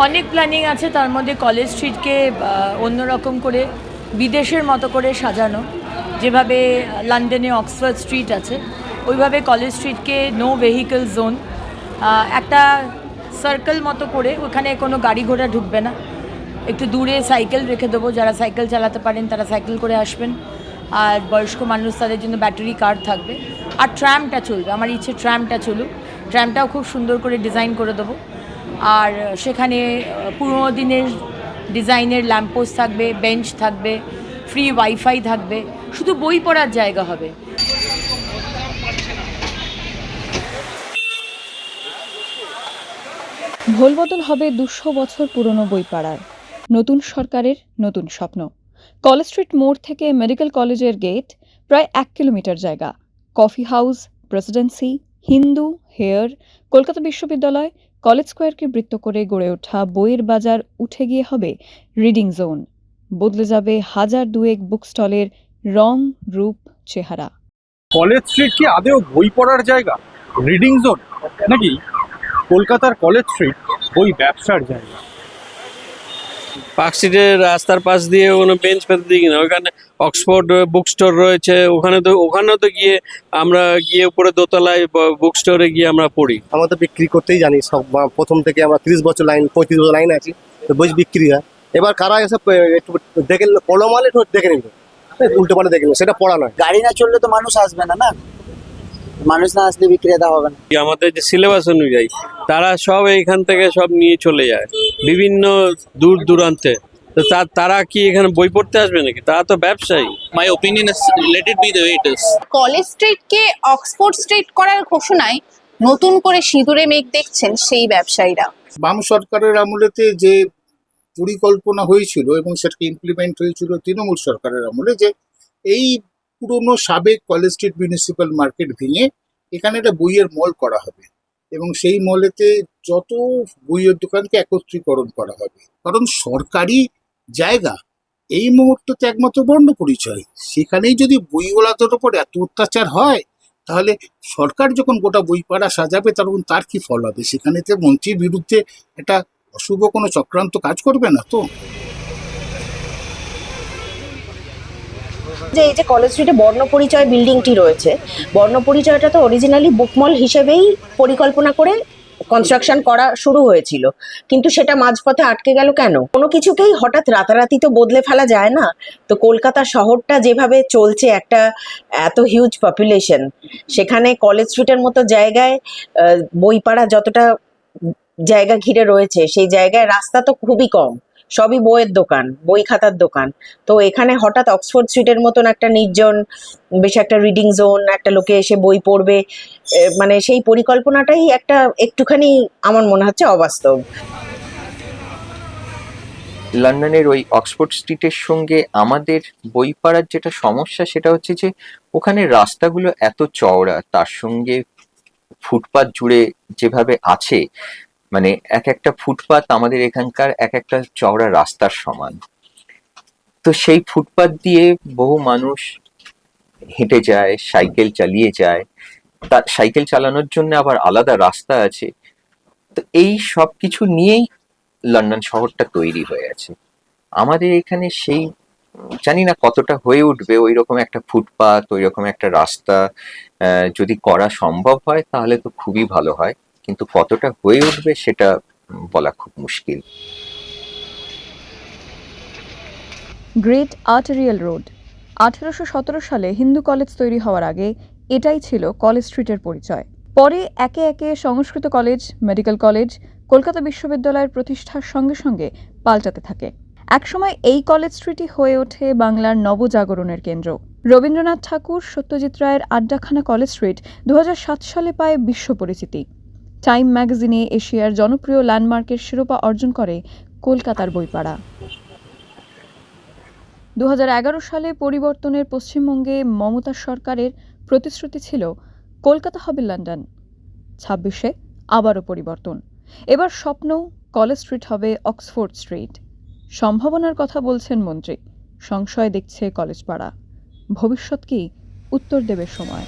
অনেক প্ল্যানিং আছে, তার মধ্যে কলেজ স্ট্রিটকে অন্যরকম করে বিদেশের মতো করে সাজানো, যেভাবে লন্ডনে অক্সফোর্ড স্ট্রিট আছে ওইভাবে কলেজ স্ট্রিটকে নো ভেহিকল জোন, একটা সার্কেল মতো করে ওখানে কোনো গাড়ি ঘোড়া ঢুকবে না, একটু দূরে সাইকেল রেখে দেবো, যারা সাইকেল চালাতে পারেন তারা সাইকেল করে আসবেন, আর বয়স্ক মানুষ তাদের জন্য ব্যাটারি কার থাকবে, আর ট্র্যামটা চলবে। আমার ইচ্ছে ট্র্যামটা চলুক, ট্র্যামটাও খুব সুন্দর করে ডিজাইন করে দেবো। আর সেখানে পুরোনো দিনের ডিজাইনের ল্যাম্পপোস্ট থাকবে, বেঞ্চ থাকবে, ফ্রি ওয়াইফাই থাকবে, শুধু বই পড়ার জায়গা হবে। ভোলবদল হবে 200 বছর পুরনো বইপাড়ার। নতুন সরকারের নতুন স্বপ্ন। কলেজ স্ট্রিট মোড় থেকে মেডিকেল কলেজের গেট, প্রায় 1 কিলোমিটার জায়গা, coffee house, Presidency, Hindu, Hare, Kolkata বিশ্ববিদ্যালয়, কলেজ স্কোয়ারকে বৃত্ত করে গড়ে ওঠা বইয়ের বাজার উঠে গিয়ে হবে রিডিং জোন। বদলে যাবে হাজার দুয়েক বুক স্টলের রং, রূপ, চেহারা। কলেজ স্ট্রিট কি আদেও বই পড়ার জায়গা, রিডিং জোন, নাকি কলকাতার কলেজ স্ট্রিট বই ব্যবসার জায়গা? পার্ক স্ট্রিটের রাস্তার পাশ দিয়ে কোনো বেঞ্চ পেতে দিই না, ওখানে অক্সফোর্ড বুক স্টোর রয়েছে, ওখানেও তো গিয়ে আমরা গিয়ে উপরে দোতলায় বুক স্টোরে গিয়ে আমরা পড়ি। আমরা তো বিক্রি করতেই জানি সব, প্রথম থেকে আমরা 30 বছর লাইন 35 বছর লাইন আছি, তো বই বিক্রি হয়। এবার কারা এসে একটু দেখে নিল, পড়ো মাল একটু দেখে নিল, উল্টো পাল্টে দেখে নিল, সেটা পড়া নয়। গাড়ি না চললে তো মানুষ আসবে না, মানুষ না আসলে বিক্রেতা হবে না। আমাদের যে সিলেবাস অনুযায়ী তারা সব এইখান থেকে সব নিয়ে চলে যায় বিভিন্ন দূর দূরান্তে, তো তারা কি এখানে বই পড়তে আসবে নাকি? তারা তো ব্যবসায়ী। My opinion is let it be the way it is. College স্ট্রিটকে অক্সফোর্ড স্ট্রিট করার ঘোষণায় নতুন করে সিঁদুরে মেঘ দেখছেন সেই ব্যবসায়ীরা। বাম সরকারের আমলেতে যে পরিকল্পনা হয়েছিল এবং সেটাকে ইমপ্লিমেন্ট হয়েছিল তৃণমূল সরকারের আমলে, যে এই পুরনো সাবেক কলেজ স্ট্রিট মিউনিসিপ্যাল মার্কেট ভেঙে এখানে একটা বইয়ের মল করা হবে এবং সেই মলেতে যত বইয়ের দোকানকে একত্রীকরণ করা হবে। কারণ সরকারি জায়গা এই মুহূর্তে তো একমাত্র বর্ণ পরিচয়, সেখানেই যদি বইওয়ালাদের ওপর এত অত্যাচার হয়, তাহলে সরকার যখন গোটা বইপাড়া সাজাবে তখন তার কি ফল হবে? সেখানে তো মন্ত্রীর বিরুদ্ধে একটা অশুভ কোনো চক্রান্ত কাজ করবে না তো? যে এই যে কলেজ স্ট্রিটে বর্ণপরিচয় বিল্ডিংটি রয়েছে, বর্ণপরিচয়টা তো অরিজিনালি বুকমল হিসেবেই পরিকল্পনা করে কনস্ট্রাকশন করা শুরু হয়েছিল, কিন্তু সেটা মাঝপথে আটকে গেল কেন? কোনো কিছুকেই হঠাৎ রাতারাতি তো বদলে ফেলা যায় না। তো কলকাতা শহরটা যেভাবে চলছে, একটা এত হিউজ পপুলেশন, সেখানে কলেজ স্ট্রিটের মতো জায়গায় বইপাড়া যতটা জায়গা ঘিরে রয়েছে, সেই জায়গায় রাস্তা তো খুবই কম, সবই বইয়ের দোকান, বই খাতার দোকান। তো এখানে হঠাৎ অক্সফোর্ড স্ট্রিটের মতন একটা নির্জন, বেশ একটা রিডিং জোন, একটা লোকে এসে বই পড়বে, মানে সেই পরিকল্পনাটাই একটা একটুখানি আমার মনে হচ্ছে অবাস্তব। লন্ডনের ওই অক্সফোর্ড স্ট্রিটের সঙ্গে আমাদের বইপাড়ার যেটা সমস্যা, সেটা হচ্ছে যে ওখানে রাস্তাগুলো এত চওড়া, তার সঙ্গে ফুটপাত জুড়ে যেভাবে আছে, মানে এক একটা ফুটপাত আমাদের এখানকার এক একটা চওড়া রাস্তার সমান। তো সেই ফুটপাত দিয়ে বহু মানুষ হেঁটে যায়, সাইকেল চালিয়ে যায়, তার সাইকেল চালানোর জন্য আবার আলাদা রাস্তা আছে। তো এই সব কিছু নিয়েই লন্ডন শহরটা তৈরি হয়ে আছে। আমাদের এখানে সেই জানি না কতটা হয়ে উঠবে ওই রকম একটা ফুটপাত, ওই রকম একটা রাস্তা যদি করা সম্ভব হয় তাহলে তো খুবই ভালো হয়, কিন্তু কতটা হয়ে উঠবে সেটা বলা খুব মুশকিল। Great arterial road. 1817 সালে হিন্দু কলেজ তৈরি হওয়ার আগে এটাই ছিল কলেজ স্ট্রিটের পরিচয়। পরে একে একে সংস্কৃত কলেজ, মেডিকেল কলেজ, কলকাতা বিশ্ববিদ্যালয়ের প্রতিষ্ঠার সঙ্গে সঙ্গে পাল্টাতে থাকে। একসময় এই কলেজ স্ট্রিটই হয়ে ওঠে বাংলার নবজাগরণের কেন্দ্র। রবীন্দ্রনাথ ঠাকুর, সত্যজিৎ রায়ের আড্ডাখানা কলেজ স্ট্রিট 2007 সালে পায় বিশ্ব পরিচিতি। টাইম ম্যাগাজিনে এশিয়ার জনপ্রিয় ল্যান্ডমার্কের শিরোপা অর্জন করে কলকাতার বইপাড়া। 2011 সালে পরিবর্তনের পশ্চিমবঙ্গে মমতা সরকারের প্রতিশ্রুতি ছিল কলকাতা হবে লন্ডন। 26-এ আবারও পরিবর্তন। এবার স্বপ্ন কলেজ স্ট্রিট হবে অক্সফোর্ড স্ট্রিট। সম্ভাবনার কথা বলছেন মন্ত্রী, সংশয় দেখছে কলেজ পাড়া। ভবিষ্যৎ কি, উত্তর দেবে সময়।